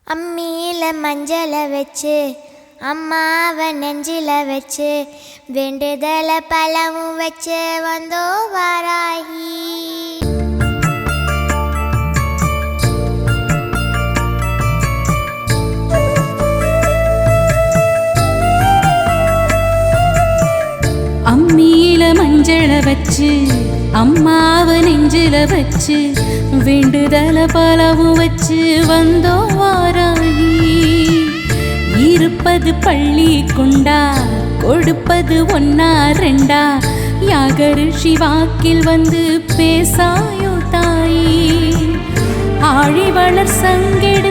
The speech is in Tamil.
அம்மியில மஞ்சளை வச்சு அம்மாவை நெஞ்சில வச்சு வேண்டுதல பழமும் வச்சு வந்தோ வாராகி. அம்மியில மஞ்சளை வச்சு அம்மாவை நெஞ்சில வச்சு வேண்டுதல பலவும் வச்சு வந்தோ வாராகி. இருப்பது பள்ளி கொண்டா கொடுப்பது ஒன்னா ரெண்டா யாகரிஷி வாக்கில் வந்து பேசாயோ தாயி. ஆழி வளர் சங்கெடு